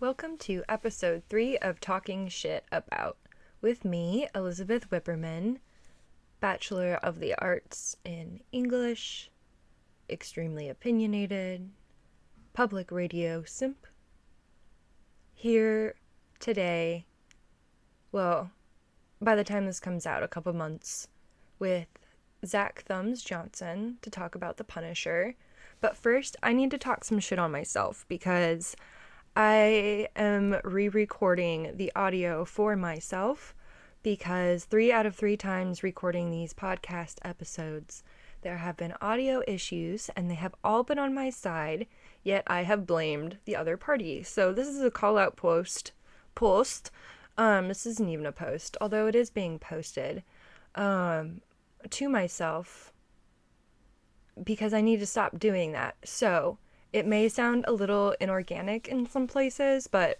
Welcome to episode 3 of Talking Shit About, with me, Elizabeth Whipperman, Bachelor of the Arts in English, extremely opinionated, public radio simp, here today, well, by the time this comes out, a couple months, with Zach Thumbs Johnson to talk about The Punisher. But first, I need to talk some shit on myself because I am re-recording the audio for myself because 3 out of 3 times recording these podcast episodes, there have been audio issues and they have all been on my side, yet I have blamed the other party. So this is a call-out post. This isn't even a post, although it is being posted, to myself because I need to stop doing that. So it may sound a little inorganic in some places, but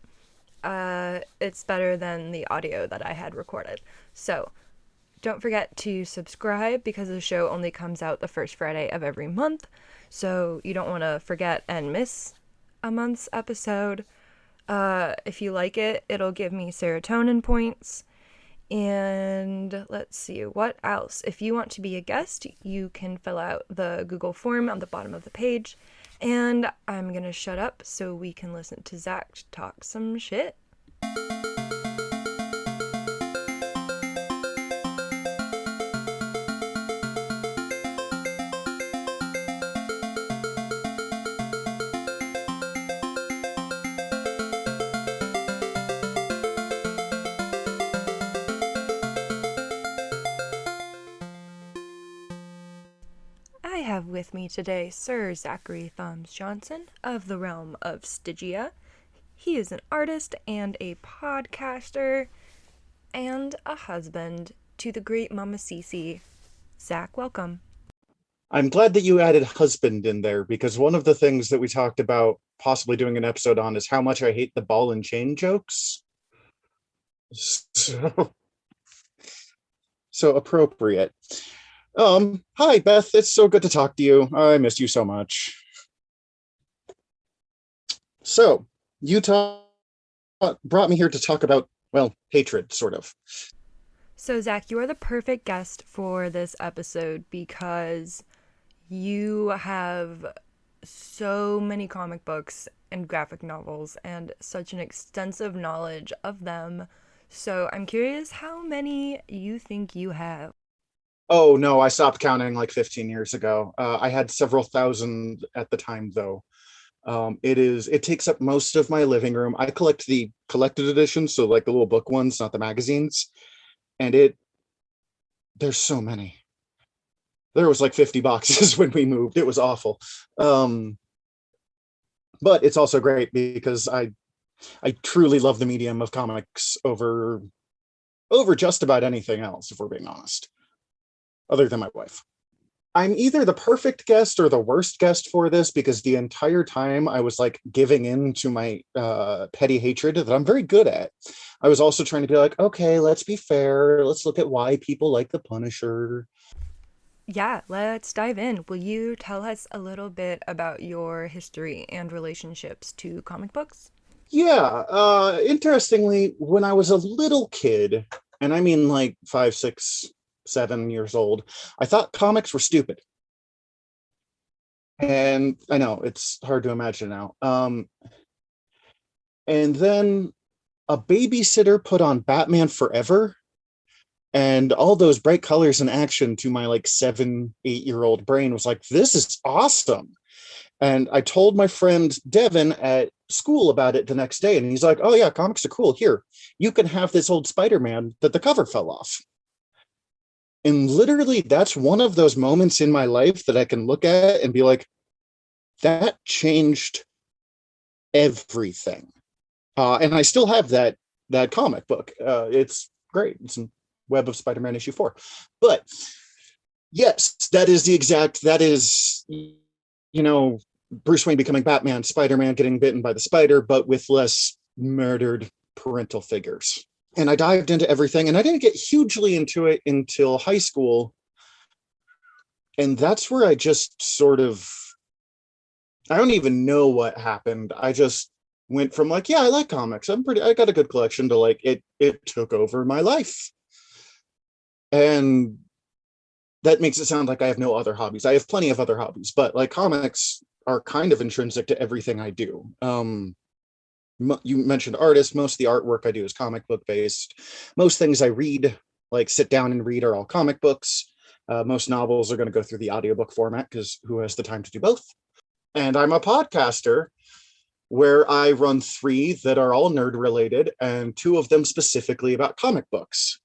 it's better than the audio that I had recorded. So don't forget to subscribe because the show only comes out the first Friday of every month. So you don't want to forget and miss a month's episode. If you like it, it'll give me serotonin points. And let's see, what else? If you want to be a guest, you can fill out the Google form on the bottom of the page. And I'm gonna shut up so we can listen to Zach talk some shit. I have with me today Sir Zachary Thumbs Johnson of the realm of Stygia. He is an artist and a podcaster and a husband to the great Mama Cece. Zach, welcome. I'm glad that you added husband in there because one of the things that we talked about possibly doing an episode on is how much I hate the ball and chain jokes. So appropriate. Hi Beth, it's so good to talk to you. I missed you so much. So you brought me here to talk about, well, hatred, sort of. So, Zach, you are the perfect guest for this episode because you have so many comic books and graphic novels and such an extensive knowledge of them. So, I'm curious how many you think you have. Oh no, I stopped counting like 15 years ago. I had several thousand at the time, though. It takes up most of my living room. I collect the collected editions, so like the little book ones, not the magazines. And there's so many. There was like 50 boxes when we moved. It was awful. But it's also great because I truly love the medium of comics over just about anything else, if we're being honest, other than my wife. I'm either the perfect guest or the worst guest for this because the entire time I was like giving in to my petty hatred that I'm very good at. I was also trying to be like, okay, let's be fair. Let's look at why people like the Punisher. Yeah, let's dive in. Will you tell us a little bit about your history and relationships to comic books? Yeah, interestingly, when I was a little kid, and I mean like 5, 6, 7 years old, I thought comics were stupid. And I know it's hard to imagine now. And then a babysitter put on Batman Forever, and all those bright colors and action to my like 7, 8-year-old brain was like, this is awesome. And I told my friend Devin at school about it the next day, and he's like, oh yeah, comics are cool. Here, you can have this old Spider-Man that the cover fell off. And literally, that's one of those moments in my life that I can look at and be like, that changed everything. And I still have that comic book. It's great. It's in Web of Spider-Man issue 4. But yes, that is, Bruce Wayne becoming Batman, Spider-Man getting bitten by the spider, but with less murdered parental figures. And I dived into everything, and I didn't get hugely into it until high school. And that's where I just sort of, I don't even know what happened. I just went from like, yeah, I like comics, I got a good collection, to like it took over my life. And that makes it sound like I have no other hobbies. I have plenty of other hobbies, but like comics are kind of intrinsic to everything I do. You mentioned artists. Most of the artwork I do is comic book based. Most things I read, like sit down and read, are all comic books. Most novels are going to go through the audiobook format because who has the time to do both? And I'm a podcaster where I run three that are all nerd related and two of them specifically about comic books.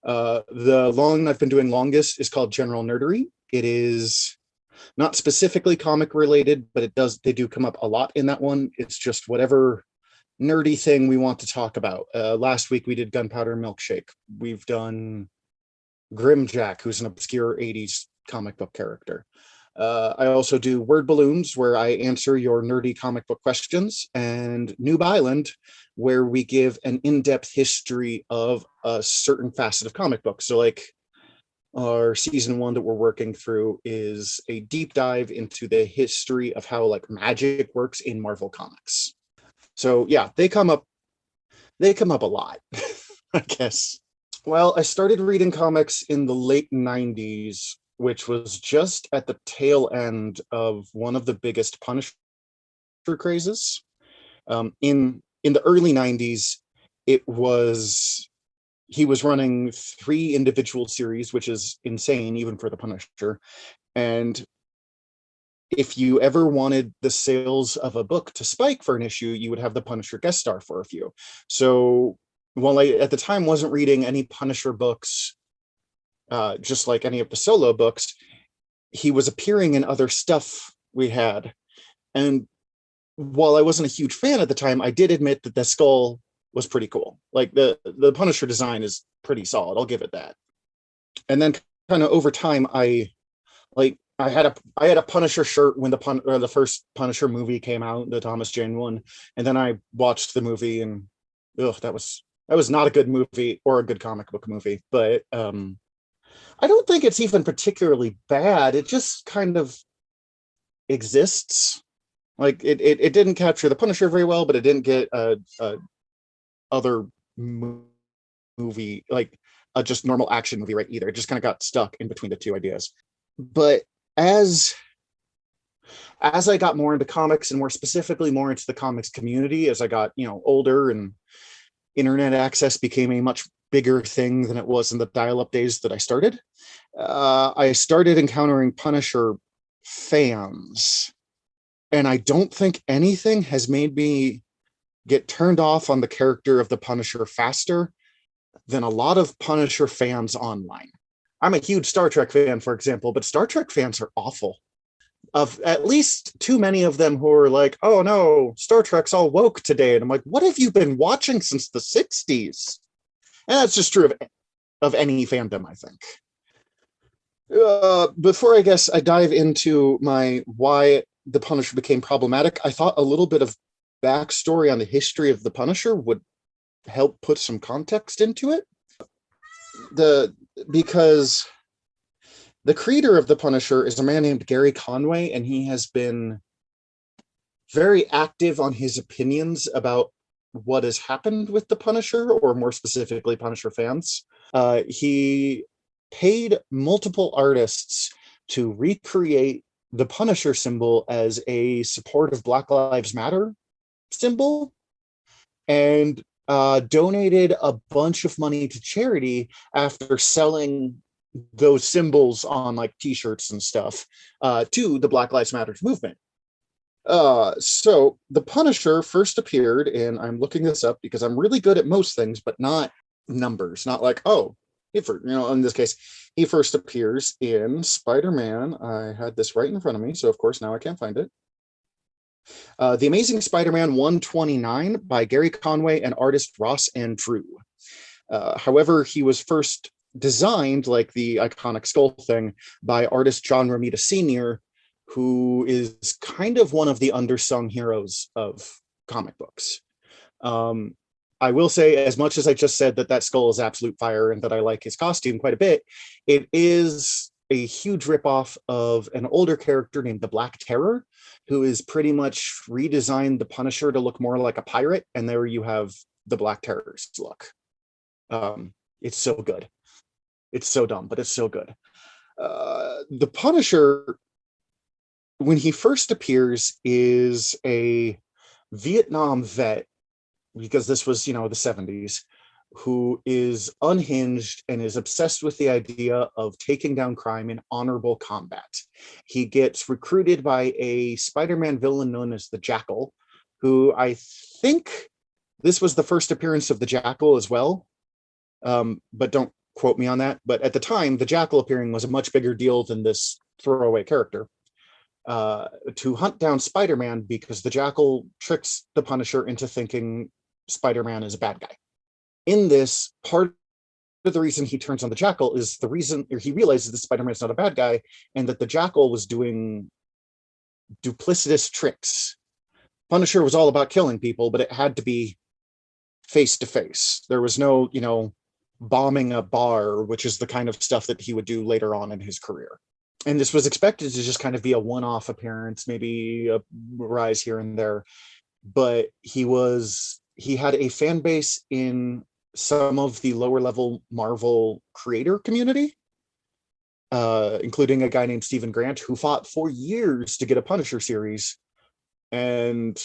The long I've been doing longest is called General Nerdery. It is not specifically comic related, but they do come up a lot in that one. It's just whatever nerdy thing we want to talk about. Last week we did Gunpowder Milkshake. We've done Grimjack, who's an obscure 80s comic book character. I also do Word Balloons, where I answer your nerdy comic book questions, and Noob Island, where we give an in-depth history of a certain facet of comic books. So like our season one that we're working through is a deep dive into the history of how like magic works in Marvel Comics. So yeah, they come up a lot, I guess. Well, I started reading comics in the late 90s, which was just at the tail end of one of the biggest Punisher crazes. In the early 90s, it was he was running three individual series, which is insane even for the Punisher. And if you ever wanted the sales of a book to spike for an issue, you would have the Punisher guest star for a few. So while I at the time wasn't reading any Punisher books, just like any of the solo books, he was appearing in other stuff we had. And while I wasn't a huge fan at the time, I did admit that the skull was pretty cool. Like the Punisher design is pretty solid. I'll give it that. And then kind of over time, I had a Punisher shirt when the first Punisher movie came out, the Thomas Jane one, and then I watched the movie and that was not a good movie or a good comic book movie. But I don't think it's even particularly bad. It just kind of exists. Like it didn't capture the Punisher very well, but it didn't get a other movie like a just normal action movie right either. It just kind of got stuck in between the two ideas. But as as I got more into comics and more specifically more into the comics community, as I got, older and internet access became a much bigger thing than it was in the dial-up days that I started, I started encountering Punisher fans. And I don't think anything has made me get turned off on the character of the Punisher faster than a lot of Punisher fans online. I'm a huge Star Trek fan, for example, but Star Trek fans are awful. Of at least too many of them who are like, oh no, Star Trek's all woke today. And I'm like, what have you been watching since the 60s? And that's just true of any fandom, I think. Before I guess I dive into my why the Punisher became problematic, I thought a little bit of backstory on the history of the Punisher would help put some context into it. The Because the creator of the Punisher is a man named Gary Conway, and he has been very active on his opinions about what has happened with the Punisher, or more specifically, Punisher fans. He paid multiple artists to recreate the Punisher symbol as a support of Black Lives Matter symbol, and donated a bunch of money to charity after selling those symbols on like t-shirts and stuff to the Black Lives Matter movement. So the Punisher first appeared, and I'm looking this up because I'm really good at most things, but not numbers. Not like, oh, in this case, he first appears in Spider-Man. I had this right in front of me, so of course now I can't find it. The Amazing Spider-Man 129 by Gary Conway and artist Ross Andru. However, he was first designed, like the iconic skull thing, by artist John Romita Sr., who is kind of one of the undersung heroes of comic books. I will say, as much as I just said that skull is absolute fire and that I like his costume quite a bit, it is a huge ripoff of an older character named the Black Terror, who is pretty much redesigned the Punisher to look more like a pirate, and there you have the Black Terror's look. It's so good. It's so dumb, but it's so good. The Punisher, when he first appears, is a Vietnam vet, because this was, the 70s, who is unhinged and is obsessed with the idea of taking down crime in honorable combat. He gets recruited by a Spider-Man villain known as the Jackal, who I think this was the first appearance of the Jackal as well. But don't quote me on that. But at the time, the Jackal appearing was a much bigger deal than this throwaway character. To hunt down Spider-Man, because the Jackal tricks the Punisher into thinking Spider-Man is a bad guy. In this, part of the reason he turns on the Jackal is the reason, or he realizes that Spider-Man's not a bad guy, and that the Jackal was doing duplicitous tricks. Punisher was all about killing people, but it had to be face to face. There was no, bombing a bar, which is the kind of stuff that he would do later on in his career. And this was expected to just kind of be a one-off appearance, maybe a rise here and there. But he had a fan base in some of the lower level Marvel creator community, including a guy named Stephen Grant, who fought for years to get a Punisher series, and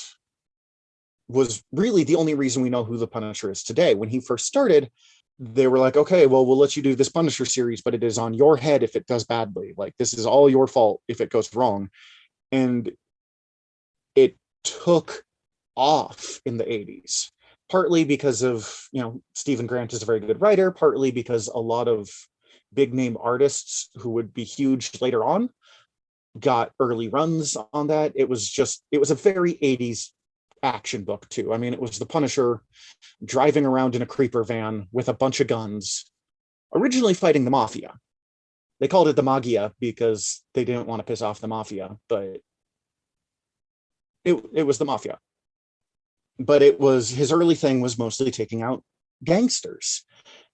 was really the only reason we know who the Punisher is today. When he first started, they were like, okay, well, we'll let you do this Punisher series, but it is on your head if it does badly. Like, this is all your fault if it goes wrong. And it took off in the 80s, partly because of, Stephen Grant is a very good writer, partly because a lot of big name artists who would be huge later on got early runs on that. It was a very 80s action book too. I mean, it was the Punisher driving around in a creeper van with a bunch of guns, originally fighting the mafia. They called it the Magia because they didn't want to piss off the mafia, but it was the mafia. But his early thing was mostly taking out gangsters,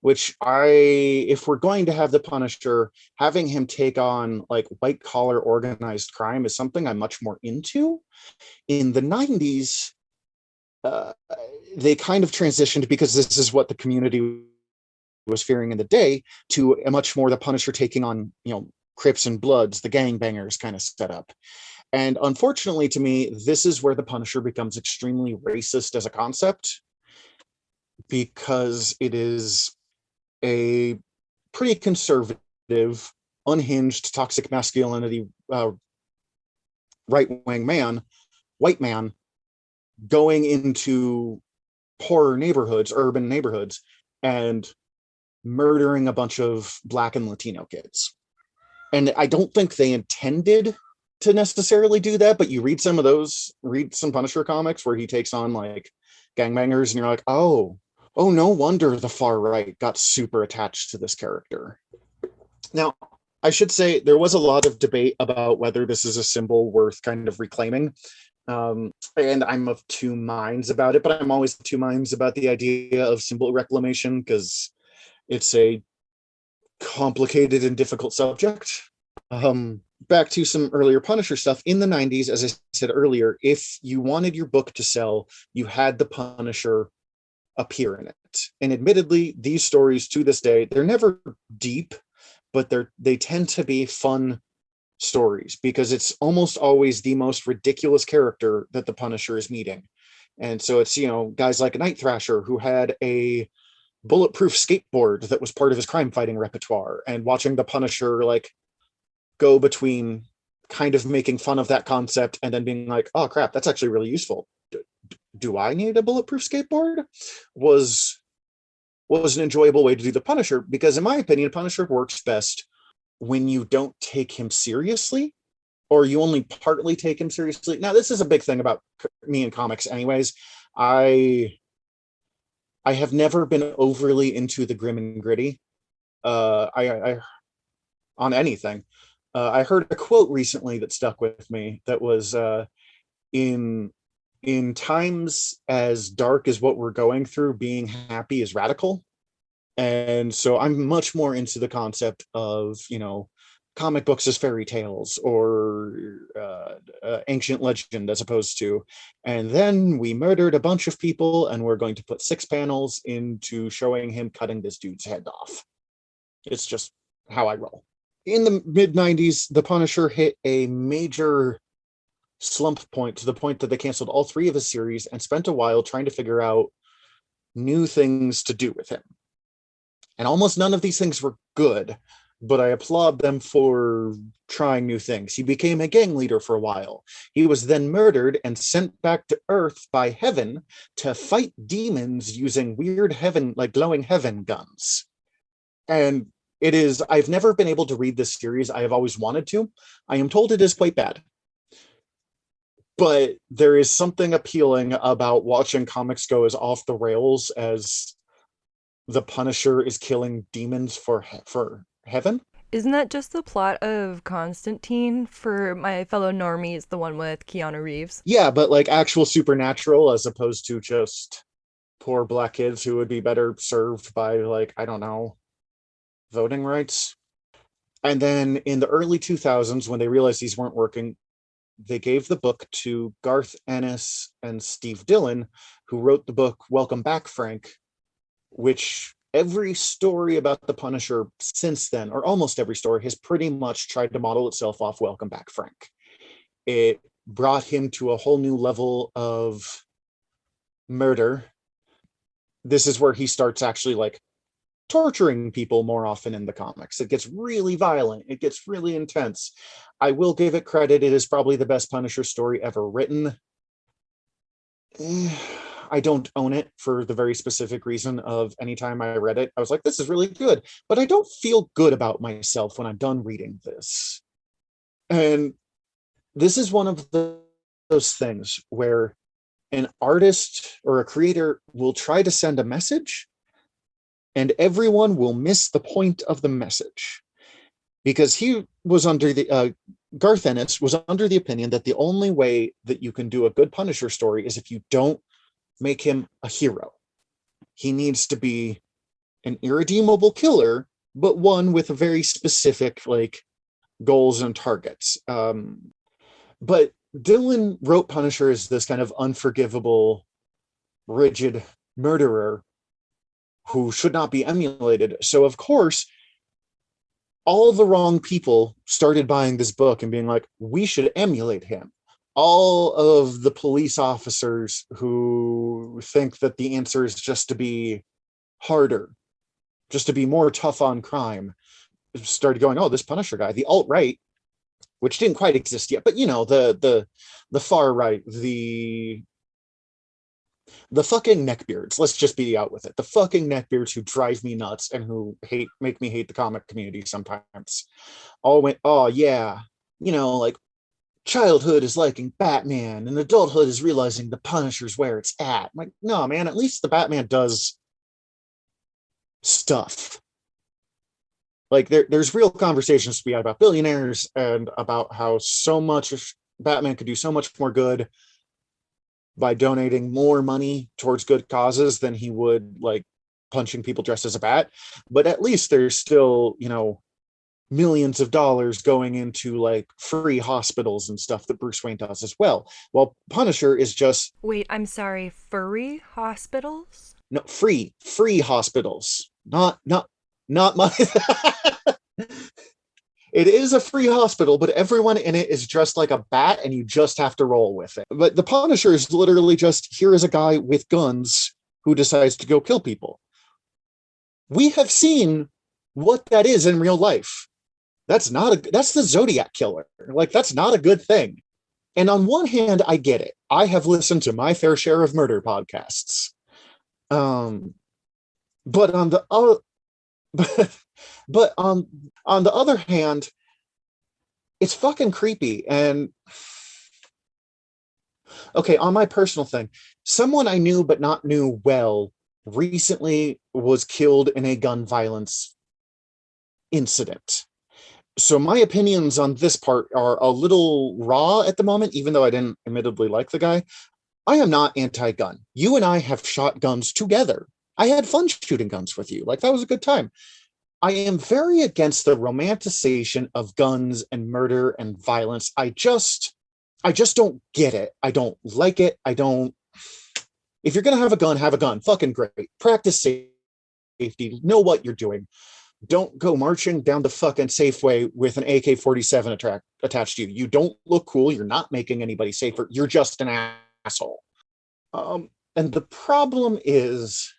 which if we're going to have the Punisher, having him take on like white collar organized crime is something I'm much more into. In the 90s, they kind of transitioned, because this is what the community was fearing in the day, to a much more the Punisher taking on, Crips and Bloods, the gangbangers kind of setup. And unfortunately to me, this is where the Punisher becomes extremely racist as a concept, because it is a pretty conservative, unhinged, toxic masculinity, right-wing man, white man, going into poorer neighborhoods, urban neighborhoods, and murdering a bunch of Black and Latino kids. And I don't think they intended to necessarily do that, but you read some Punisher comics where he takes on like gangbangers, and you're like, oh, no wonder the far right got super attached to this character. Now, I should say there was a lot of debate about whether this is a symbol worth kind of reclaiming. And I'm of two minds about it, but I'm always of two minds about the idea of symbol reclamation, because it's a complicated and difficult subject. Back to some earlier Punisher stuff. In the 90s, as I said earlier, if you wanted your book to sell, you had the Punisher appear in it. And admittedly, these stories to this day, they're never deep, but they tend to be fun stories, because it's almost always the most ridiculous character that the Punisher is meeting. And so it's, guys like Night Thrasher, who had a bulletproof skateboard that was part of his crime fighting repertoire, and watching the Punisher like go between kind of making fun of that concept and then being like, oh crap, that's actually really useful. Do I need a bulletproof skateboard? Was an enjoyable way to do the Punisher, because in my opinion, Punisher works best when you don't take him seriously, or you only partly take him seriously. Now, this is a big thing about me in comics anyways. I have never been overly into the grim and gritty I on anything. I heard a quote recently that stuck with me that was, in times as dark as what we're going through, being happy is radical. And so I'm much more into the concept of, comic books as fairy tales or ancient legend as opposed to, and then we murdered a bunch of people and we're going to put 6 panels into showing him cutting this dude's head off. It's just how I roll. In the mid 90s, The Punisher hit a major slump point, to the point that they canceled all 3 of his series and spent a while trying to figure out new things to do with him. And almost none of these things were good, but I applaud them for trying new things. He became a gang leader for a while. He was then murdered and sent back to Earth by Heaven to fight demons using weird heaven, like glowing heaven guns. And it is, I've never been able to read this series. I have always wanted to. I am told it is quite bad. But there is something appealing about watching comics go as off the rails as the Punisher is killing demons for heaven. Isn't that just the plot of Constantine for my fellow normies, the one with Keanu Reeves? Yeah, but like actual supernatural as opposed to just poor black kids who would be better served by, like, I don't know, voting rights. And then in the early 2000s, when they realized these weren't working, they gave the book to Garth Ennis and Steve Dillon, who wrote the book Welcome Back, Frank, which every story about the Punisher since then, or almost every story, has pretty much tried to model itself off Welcome Back, Frank. It brought him to a whole new level of murder. This is where he starts actually like torturing people more often in the comics. It gets really violent. It gets really intense. I will give it credit. It is probably the best Punisher story ever written. I don't own it for the very specific reason of anytime I read it, I was like, this is really good, but I don't feel good about myself when I'm done reading this. And this is one of those things where an artist or a creator will try to send a message and everyone will miss the point of the message, because he was under the Garth Ennis was under the opinion that the only way that you can do a good Punisher story is if you don't make him a hero. He needs to be an irredeemable killer, but one with a very specific like goals and targets. But Dillon wrote Punisher as this kind of unforgivable, rigid murderer who should not be emulated. So of course, all the wrong people started buying this book and being like, we should emulate him. All of the police officers who think that the answer is just to be harder, just to be more tough on crime, started going, oh, this Punisher guy. The alt-right, which didn't quite exist yet, but you know, the far right, the fucking neckbeards, let's just be out with it. The fucking neckbeards who drive me nuts and who make me hate the comic community sometimes, all went, oh yeah, you know, like childhood is liking Batman and adulthood is realizing the Punisher's where it's at. I'm like, no, man, at least the Batman does stuff. Like there's real conversations to be had about billionaires and about how so much Batman could do so much more good by donating more money towards good causes than he would like punching people dressed as a bat. But at least there's still, you know, millions of dollars going into like free hospitals and stuff that Bruce Wayne does as well. While Punisher is just, Wait, I'm sorry, furry hospitals? no, free hospitals, not money. It is a free hospital, but everyone in it is dressed like a bat and you just have to roll with it. But the Punisher is literally just, here is a guy with guns who decides to go kill people. We have seen what that is in real life. That's the Zodiac killer. Like, that's not a good thing. And on one hand, I get it. I have listened to my fair share of murder podcasts. But on the but on the other hand, it's fucking creepy. And okay, on my personal thing, someone I knew but not knew well recently was killed in a gun violence incident. So my opinions on this part are a little raw at the moment, even though I didn't admittedly like the guy. I am not anti-gun. You and I have shot guns together. I had fun shooting guns with you. Like, that was a good time. I am very against the romanticization of guns and murder and violence. I just don't get it. I don't like it. I don't. If you're gonna have a gun, have a gun. Fucking great. Practice safety. Know what you're doing. Don't go marching down the fucking Safeway with an AK-47 attached to you. You don't look cool. You're not making anybody safer. You're just an asshole. And the problem is,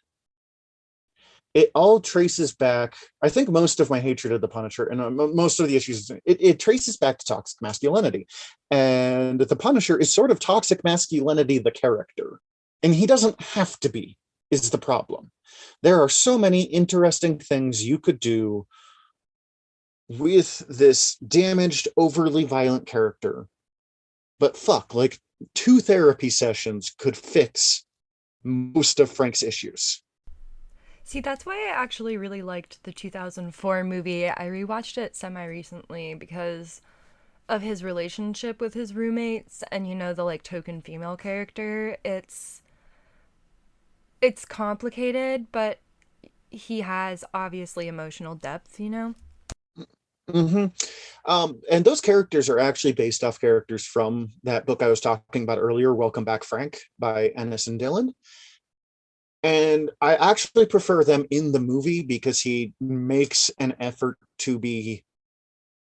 it all traces back. I think most of my hatred of the Punisher and most of the issues, it traces back to toxic masculinity. And the Punisher is sort of toxic masculinity, the character. And he doesn't have to be, is the problem. There are so many interesting things you could do with this damaged, overly violent character. But fuck, like 2 therapy sessions could fix most of Frank's issues. See, that's why I actually really liked the 2004 movie. I rewatched it semi recently because of his relationship with his roommates and the like token female character. It's complicated, but he has obviously emotional depth. Mm-hmm. And those characters are actually based off characters from that book I was talking about earlier, Welcome Back, Frank, by Ennis and Dillon. And I actually prefer them in the movie because he makes an effort to be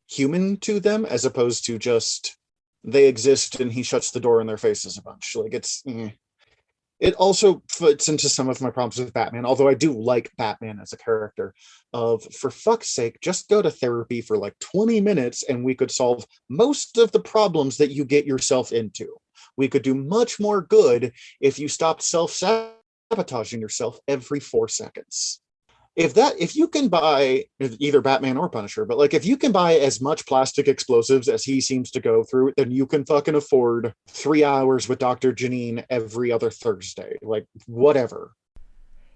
human to them as opposed to just they exist and he shuts the door in their faces a bunch. Like it also fits into some of my problems with Batman, although I do like Batman as a character. Of for fuck's sake, just go to therapy for like 20 minutes and we could solve most of the problems that you get yourself into. We could do much more good if you stopped self-sabotaging yourself every 4 seconds. If you can buy either Batman or Punisher, but like if you can buy as much plastic explosives as he seems to go through, then you can fucking afford 3 hours with Dr. Janine every other Thursday. Like whatever.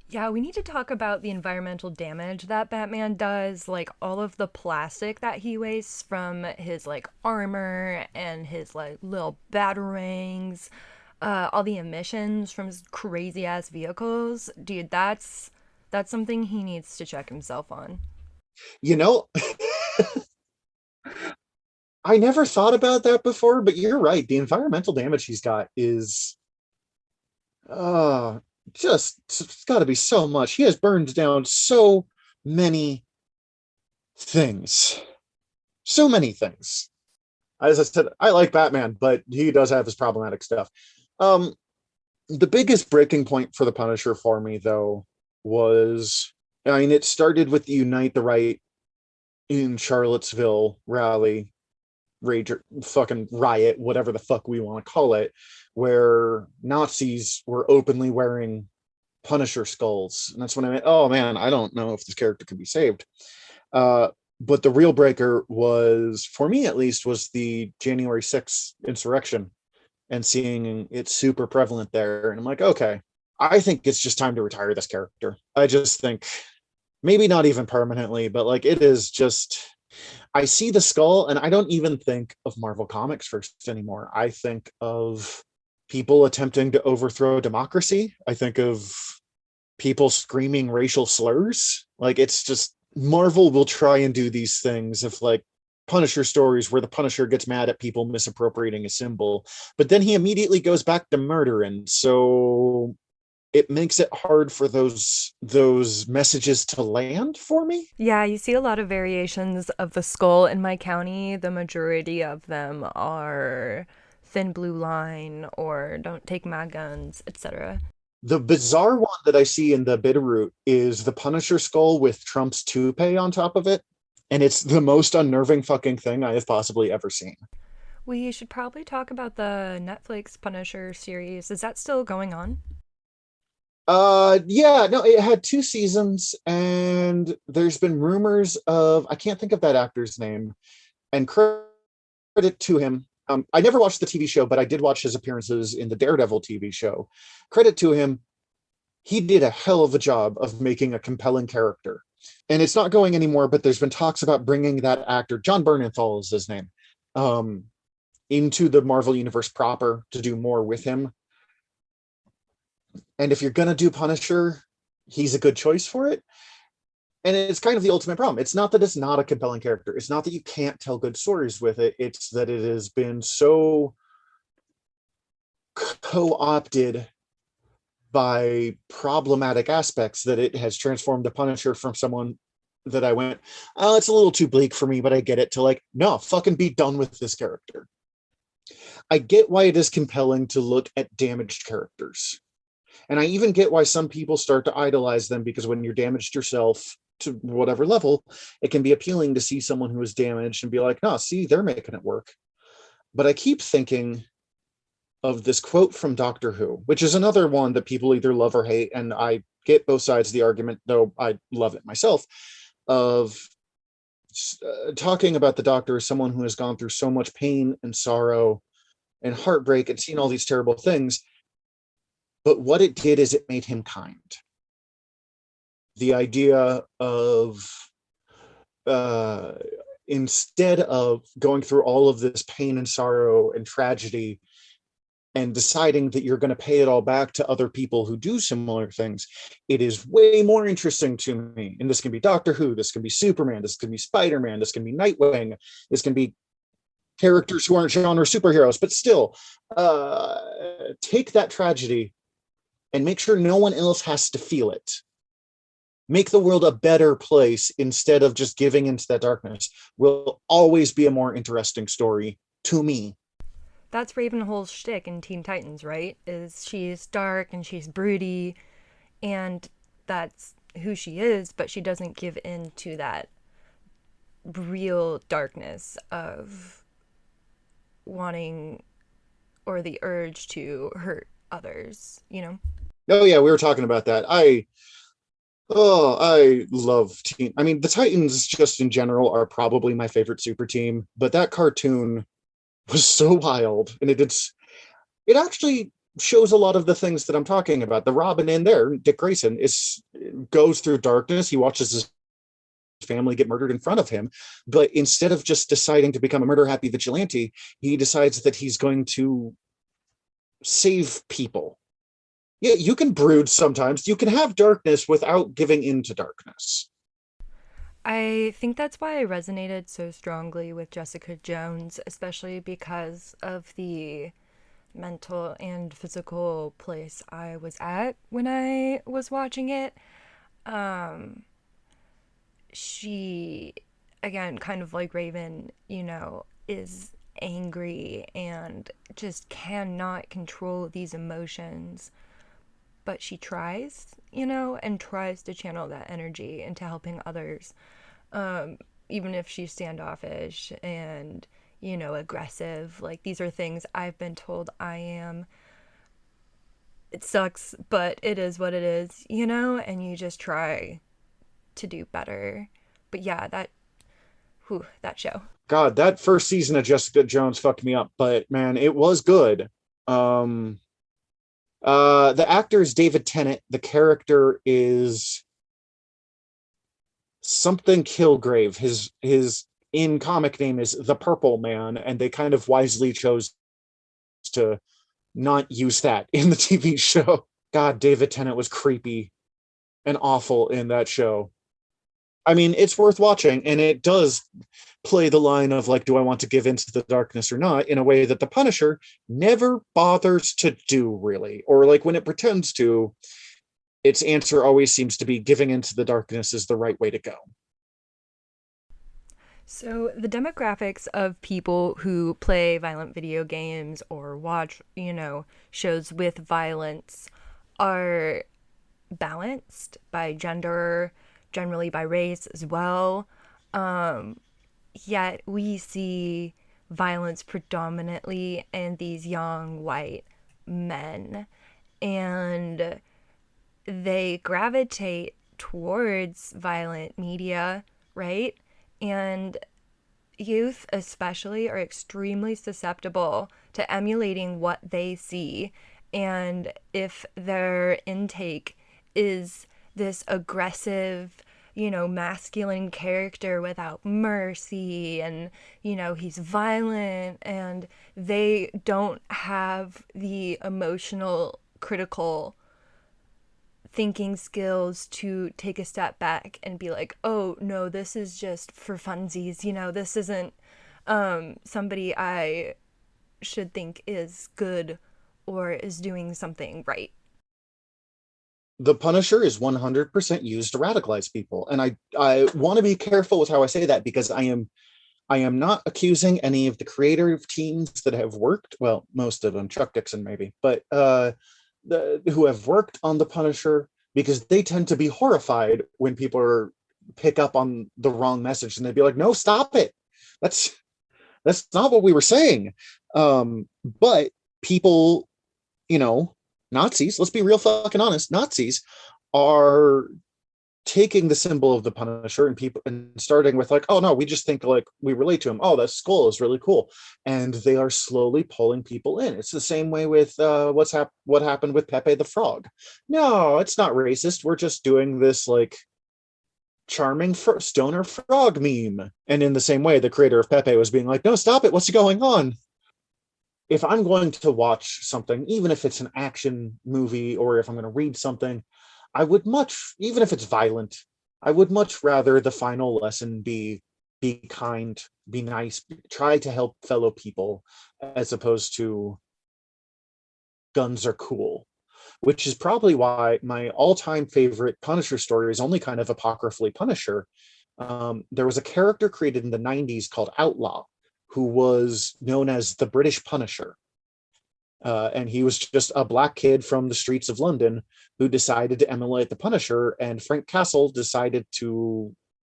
Yeah, we need to talk about the environmental damage that Batman does, like all of the plastic that he wastes from his like armor and his like little batarangs, all the emissions from his crazy ass vehicles. Dude, that's something he needs to check himself on. You know, I never thought about that before, but you're right. The environmental damage he's got is uh just it's got to be so much. He has burned down so many things. So many things. As I said, I like Batman, but he does have his problematic stuff. Um, the biggest breaking point for the Punisher for me, though, was I mean, it started with the Unite the Right in Charlottesville rally, rage, fucking riot, whatever the fuck we want to call it, where Nazis were openly wearing Punisher skulls. And that's when I went, oh man, I don't know if this character could be saved. Uh, but the real breaker was, for me at least, was the January 6th insurrection and seeing it super prevalent there. And I'm like, okay, I think it's just time to retire this character. I just think maybe not even permanently, but like it is just, I see the skull and I don't even think of Marvel Comics first anymore. I think of people attempting to overthrow democracy. I think of people screaming racial slurs. Like it's just Marvel will try and do these things of like Punisher stories where the Punisher gets mad at people misappropriating a symbol, but then he immediately goes back to murder, and so it makes it hard for those messages to land for me. Yeah, you see a lot of variations of the skull in my county. The majority of them are thin blue line or don't take my guns, etc. The bizarre one that I see in the Bitterroot is the Punisher skull with Trump's toupee on top of it. And it's the most unnerving fucking thing I have possibly ever seen. We should probably talk about the Netflix Punisher series. Is that still going on? Yeah, no, it had 2 seasons, and there's been rumors of I can't think of that actor's name, and credit to him. I never watched the TV show, but I did watch his appearances in the Daredevil TV show. Credit to him, he did a hell of a job of making a compelling character. And it's not going anymore, but there's been talks about bringing that actor, John Bernthal is his name, um, into the Marvel Universe proper to do more with him. And if you're going to do Punisher, he's a good choice for it. And it's kind of the ultimate problem. It's not that it's not a compelling character. It's not that you can't tell good stories with it. It's that it has been so co-opted by problematic aspects that it has transformed the Punisher from someone that I went, oh, it's a little too bleak for me, but I get it, to like, no, fucking be done with this character. I get why it is compelling to look at damaged characters. And I even get why some people start to idolize them, because when you're damaged yourself to whatever level, it can be appealing to see someone who is damaged and be like, no, see, they're making it work. But I keep thinking of this quote from Doctor Who, which is another one that people either love or hate. And I get both sides of the argument, though I love it myself, of talking about the Doctor as someone who has gone through so much pain and sorrow and heartbreak and seen all these terrible things. But what it did is it made him kind. The idea of uh, instead of going through all of this pain and sorrow and tragedy and deciding that you're going to pay it all back to other people who do similar things, it is way more interesting to me. And this can be Doctor Who, this can be Superman, this can be Spider-Man, this can be Nightwing, this can be characters who aren't genre superheroes, but still, take that tragedy and make sure no one else has to feel it. Make the world a better place instead of just giving into that darkness will always be a more interesting story to me. That's Ravenhol's shtick in Teen Titans, right? Is she's dark and she's broody, and that's who she is, but she doesn't give in to that real darkness of wanting or the urge to hurt others, you know? Oh yeah, we were talking about that. I love team. I mean, the Titans just in general are probably my favorite super team, but that cartoon was so wild, and it actually shows a lot of the things that I'm talking about. The Robin in there, Dick Grayson, is goes through darkness. He watches his family get murdered in front of him, but instead of just deciding to become a murder happy vigilante, he decides that he's going to save people. Yeah, you can brood sometimes. You can have darkness without giving into darkness. I think that's why I resonated so strongly with Jessica Jones, especially because of the mental and physical place I was at when I was watching it. Um, she, again, kind of like Raven, is angry and just cannot control these emotions. But she tries, and tries to channel that energy into helping others, even if she's standoffish and, aggressive. Like, these are things I've been told I am. It sucks, but it is what it is, and you just try to do better. But yeah, that show. God, that first season of Jessica Jones fucked me up, but man, it was good. Um, the actor is David Tennant. The character is something Kilgrave. His in comic name is the Purple Man, and they kind of wisely chose to not use that in the TV show. God, David Tennant was creepy and awful in that show. I mean, it's worth watching, and it does play the line of like, do I want to give into the darkness or not, in a way that the Punisher never bothers to do, really. Or like when it pretends to, its answer always seems to be giving into the darkness is the right way to go. So, the demographics of people who play violent video games or watch, shows with violence are balanced by gender, generally by race as well. Um, Yet we see violence predominantly in these young white men, and they gravitate towards violent media, right? And youth, especially, are extremely susceptible to emulating what they see. And if their intake is this aggressive, masculine character without mercy, and, he's violent, and they don't have the emotional, critical thinking skills to take a step back and be like, oh no, this is just for funsies, this isn't somebody I should think is good or is doing something right. The Punisher is 100% used to radicalize people, and I want to be careful with how I say that, because I am not accusing any of the creative teams that have worked, well, most of them, Chuck Dixon maybe, but who have worked on the Punisher, because they tend to be horrified when people pick up on the wrong message, and they'd be like, no, stop it, that's that's not what we were saying. But people, you know, Nazis, let's be real fucking honest, Nazis are taking the symbol of the Punisher and people and starting with like, oh no, we just think like we relate to him. Oh, that skull is really cool, and they are slowly pulling people in. It's the same way with what happened with Pepe the Frog. No, it's not racist. We're just doing this like charming stoner frog meme. And in the same way, the creator of Pepe was being like, no, stop it. What's going on? If I'm going to watch something, even if it's an action movie or if I'm going to read something, I would much, even if it's violent, I would much rather the final lesson be kind, be nice, try to help fellow people, as opposed to guns are cool. Which is probably why my all-time favorite Punisher story is only kind of apocryphally Punisher. There was a character created in the 90s called Outlaw, who was known as the British Punisher. And he was just a black kid from the streets of London who decided to emulate the Punisher, and Frank Castle decided to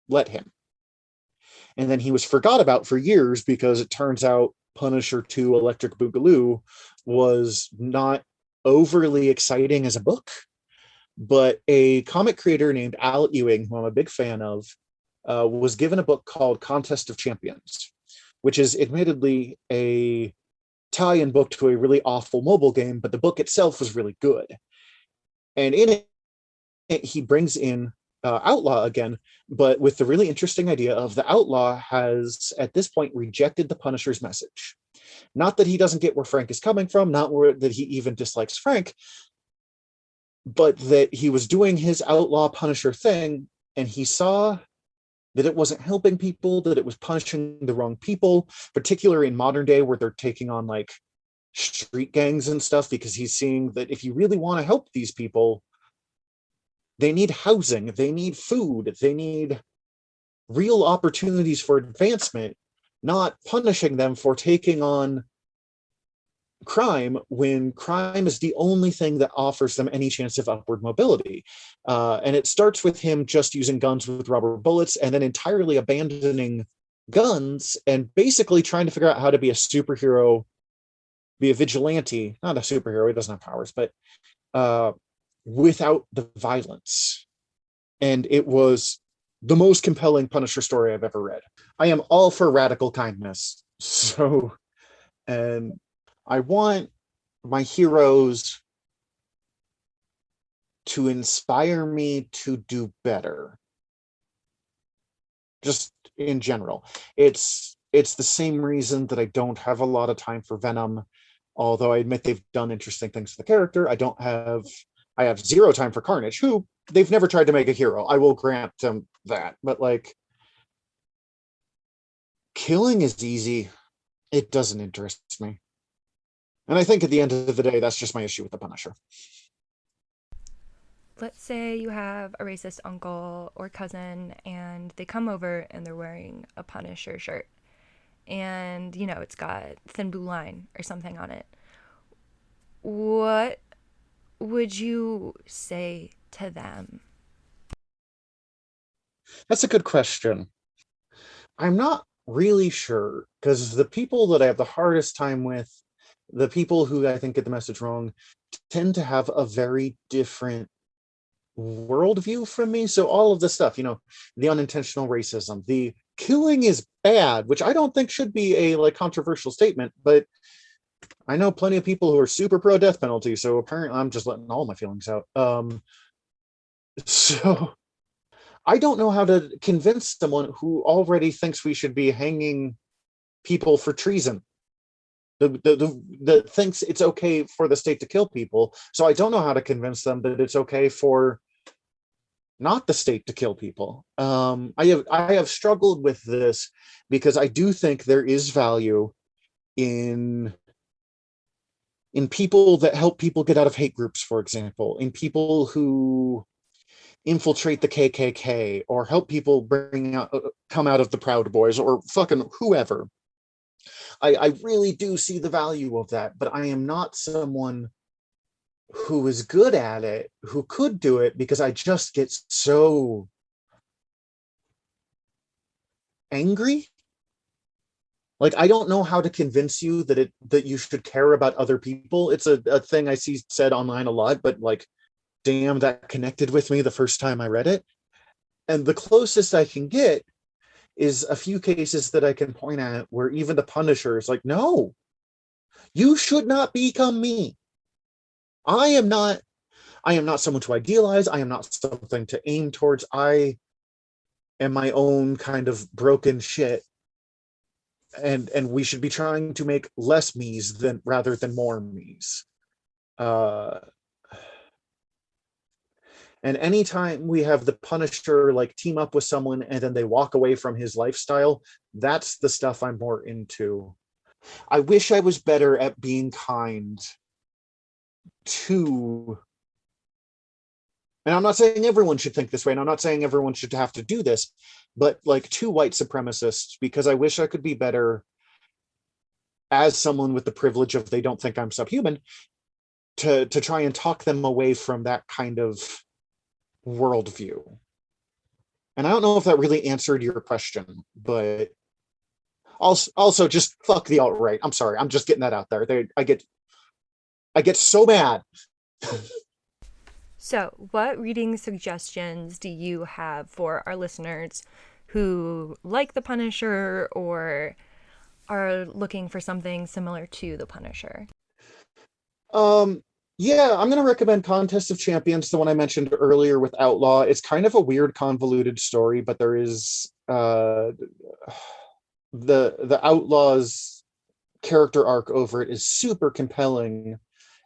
let him. And then he was forgot about for years because it turns out Punisher 2 Electric Boogaloo was not overly exciting as a book, but a comic creator named Al Ewing, who I'm a big fan of, was given a book called Contest of Champions, which is admittedly a tie-in book to a really awful mobile game, but the book itself was really good. And in it, he brings in Outlaw again, but with the really interesting idea of the Outlaw has, at this point, rejected the Punisher's message. Not that he doesn't get where Frank is coming from, not that he even dislikes Frank, but that he was doing his Outlaw Punisher thing, and he saw that it wasn't helping people, that it was punishing the wrong people, particularly in modern day where they're taking on like street gangs and stuff, because he's seeing that if you really want to help these people, they need housing, they need food, they need real opportunities for advancement, not punishing them for taking on crime when crime is the only thing that offers them any chance of upward mobility. And it starts with him just using guns with rubber bullets and then entirely abandoning guns and basically trying to figure out how to be a superhero, be a vigilante, not a superhero, he doesn't have powers, but without the violence. And it was the most compelling Punisher story I've ever read. I am all for radical kindness. So, and I want my heroes to inspire me to do better. Just in general. It's the same reason that I don't have a lot of time for Venom, although I admit they've done interesting things to the character. I have zero time for Carnage, who they've never tried to make a hero. I will grant them that. But like, killing is easy. It doesn't interest me. And I think at the end of the day, that's just my issue with the Punisher. Let's say you have a racist uncle or cousin and they come over and they're wearing a Punisher shirt. And, it's got thin blue line or something on it. What would you say to them? That's a good question. I'm not really sure, because the people that I have the hardest time with, the people who I think get the message wrong, tend to have a very different worldview from me. So all of the stuff, the unintentional racism, the killing is bad, which I don't think should be a like controversial statement, but I know plenty of people who are super pro death penalty. So apparently I'm just letting all my feelings out. So I don't know how to convince someone who already thinks we should be hanging people for treason. that thinks it's okay for the state to kill people. So I don't know how to convince them that it's okay for not the state to kill people. I have struggled with this because I do think there is value in people that help people get out of hate groups, for example, in people who infiltrate the KKK or help people come out of the Proud Boys or fucking whoever. I really do see the value of that, but I am not someone who is good at it, who could do it, because I just get so angry. Like, I don't know how to convince you that you should care about other people. It's a thing I see said online a lot, but like, damn, that connected with me the first time I read it. And the closest I can get is a few cases that I can point at where even the Punisher is like, no, you should not become me. I am not I am not someone to idealize. I am not something to aim towards. I am my own kind of broken shit. And we should be trying to make less me's than rather than more me's. Uh and anytime we have the Punisher like team up with someone and then they walk away from his lifestyle, that's the stuff I'm more into. I wish I was better at being kind to, and I'm not saying everyone should think this way, and I'm not saying everyone should have to do this, but like to white supremacists, because I wish I could be better as someone with the privilege of they don't think I'm subhuman, to try and talk them away from that kind of worldview. And I don't know if that really answered your question, but also just fuck the alt right. I'm sorry, I'm just getting that out there. I get so mad. So, what reading suggestions do you have for our listeners who like The Punisher or are looking for something similar to The Punisher? Um, yeah, I'm going to recommend Contest of Champions, the one I mentioned earlier with Outlaw. It's kind of a weird, convoluted story, but there is the Outlaw's character arc over it is super compelling,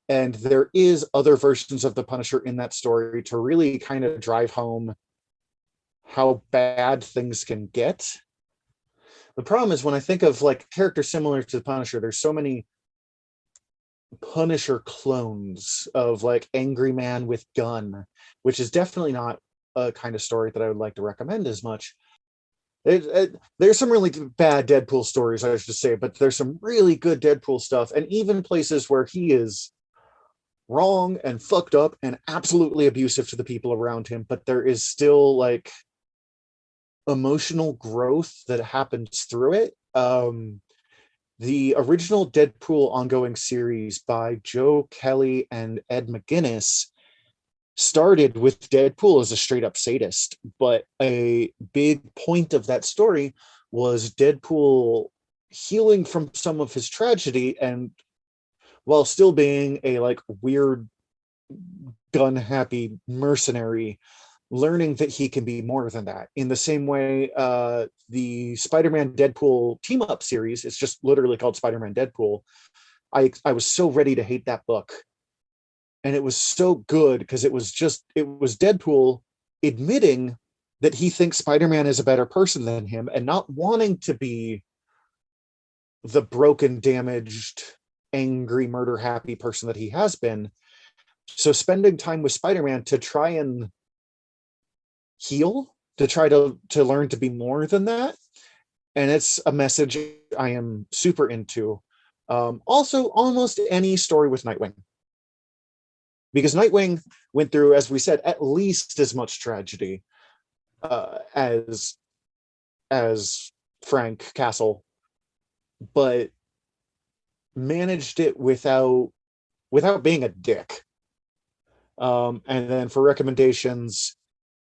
and there is other versions of the Punisher in that story to really kind of drive home how bad things can get. The problem is when I think of like characters similar to the Punisher, there's so many Punisher clones of like Angry Man with Gun, which is definitely not a kind of story that I would like to recommend as much. There's some really bad Deadpool stories, I should say, but there's some really good Deadpool stuff, and even places where he is wrong and fucked up and absolutely abusive to the people around him, but there is still like emotional growth that happens through it. The original Deadpool ongoing series by Joe Kelly and Ed McGuinness started with Deadpool as a straight up sadist, but a big point of that story was Deadpool healing from some of his tragedy, and while still being a like weird gun happy mercenary, learning that he can be more than that. In the same way, the Spider-Man Deadpool team up series, it's just literally called Spider-Man Deadpool. I was so ready to hate that book, and it was so good because it was Deadpool admitting that he thinks Spider-Man is a better person than him and not wanting to be the broken, damaged, angry, murder happy person that he has been. So spending time with Spider-Man to try and heal, to try to learn to be more than that, and it's a message I am super into. Also, almost any story with Nightwing, because Nightwing went through, as we said, at least as much tragedy as Frank Castle, but managed it without being a dick. And then for recommendations,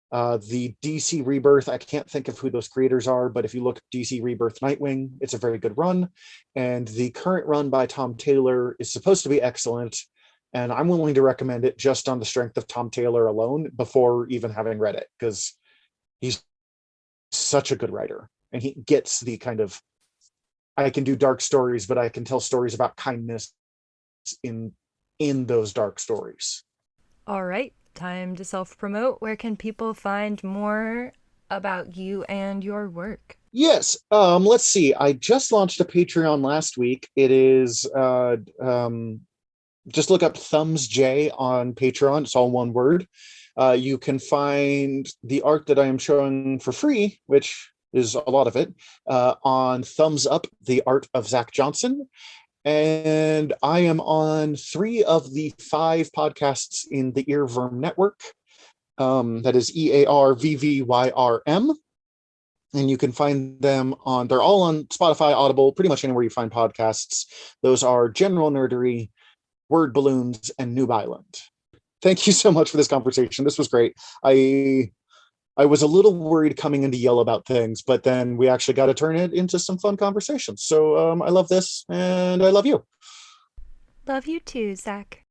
the DC Rebirth, I can't think of who those creators are, but if you look DC Rebirth Nightwing, it's a very good run. And the current run by Tom Taylor is supposed to be excellent. And I'm willing to recommend it just on the strength of Tom Taylor alone before even having read it, because he's such a good writer and he gets the kind of I can do dark stories, but I can tell stories about kindness in those dark stories. All right, time to self promote. Where can people find more about you and your work? Yes. Let's see. I just launched a Patreon last week. It is just look up Thumbs J on Patreon. It's all one word. You can find the art that I am showing for free, which is a lot of it, on Thumbs Up, the art of Zach Johnson. And I am on 3 of the 5 podcasts in the Earworm Network. That is EARVVYRM. And you can find them on, they're all on Spotify, Audible, pretty much anywhere you find podcasts. Those are General Nerdery, Word Balloons, and Noob Island. Thank you so much for this conversation. This was great. I was a little worried coming in to yell about things, but then we actually got to turn it into some fun conversations. So I love this, and I love you. Love you too, Zach.